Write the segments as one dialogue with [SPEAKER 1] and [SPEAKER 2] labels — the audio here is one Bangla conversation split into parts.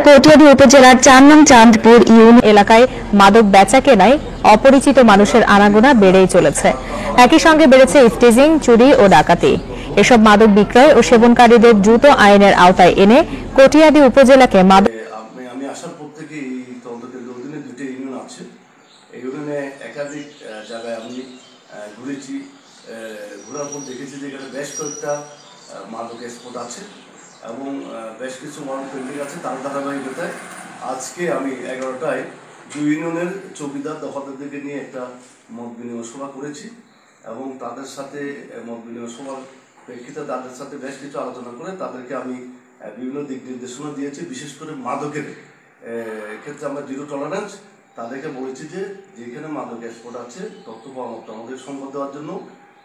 [SPEAKER 1] কটিয়াদী উপজেলার ৪ নং চাঁদপুর ইউনিয়ন এলাকায় মাদক বেচাকেনায় অপরিচিত মানুষের আনাগোনা বেড়েই চলেছে। একই সঙ্গে বেড়েছে স্টেজিং, চুরি ও ডাকাতি। এসব মাদক বিক্রয় ও সেবনকারীদের দ্রুত আইনের আওতায় এনে কটিয়াদী উপজেলাকে মাদক
[SPEAKER 2] আমি আসার পর থেকে এই তদন্ত কেন্দ্রের অধীনে দুটো ইউনিয়ন আছে। এই ইউনিয়নে একাধিক জায়গায় আমি ঘুরেছি। ঘোরার পর দেখেছি যে এখানে বেশ কয়েকটা মাদক স্পট আছে এবং বেশ কিছু ওয়ারেন্ট পেন্ডিং আছে। তার ধারাবাহিকতায় আজকে আমি 11টায় দুই ইউনিয়নের চৌকিদার দফাদারদেরকে নিয়ে একটা মত বিনিময় সভা করেছি এবং তাদের সাথে মত বিনিময় সভার প্রেক্ষিতে তাদের সাথে বেশ কিছু আলোচনা করে তাদেরকে আমি বিভিন্ন দিক নির্দেশনা দিয়েছি। বিশেষ করে মাদকের ক্ষেত্রে আমরা জিরো টলারেন্স। তাদেরকে বলেছি যে যেখানে মাদক স্পট আছে তথ্য পাওয়া মতো আমাদের সংবাদ দেওয়ার জন্য।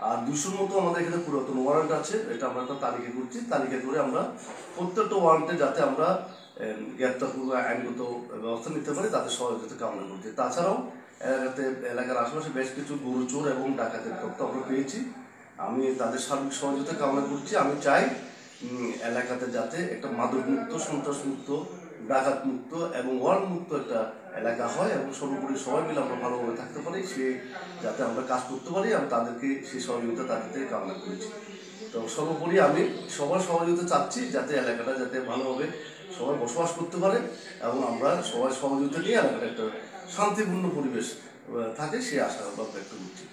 [SPEAKER 2] আর 200-র মতো আমাদের এখানে পুরাতন ওয়ারেন্ট আছে, এটা আমরা একটা তালিকা করছি। তালিকা করে আমরা প্রত্যেকটা ওয়ারেন্টে যাতে আমরা গ্রেপ্তারপূর্বক আইনগত ব্যবস্থা নিতে পারি তাদের সহযোগিতা কামনা করছি। তাছাড়াও এলাকার আশেপাশে বেশ কিছু গরু চোর এবং ডাকাতের তথ্য আমরা পেয়েছি। আমি তাদের সার্বিক সহযোগিতা কামনা করছি। আমি চাই এলাকাতে যাতে একটা মাদক মুক্ত, সন্ত্রাস মুক্ত, ডাকাত মুক্ত এবং ওয়ার্ল্ড মুক্ত একটা এলাকা হয় এবং সর্বোপরি সবাই মিলে আমরা ভালোভাবে থাকতে পারি, সে যাতে আমরা কাজ করতে পারি। আমি তাদেরকে সেই সহযোগিতা তাদের থেকে কামনা করেছি। তো সর্বোপরি আমি সবার সহযোগিতা চাচ্ছি যাতে এলাকাটা যাতে ভালোভাবে সবাই বসবাস করতে পারে এবং আমরা সবাই সহযোগিতা নিয়ে এলাকাটা একটা শান্তিপূর্ণ পরিবেশ থাকে, সে আশাবাদ ব্যক্ত করছি।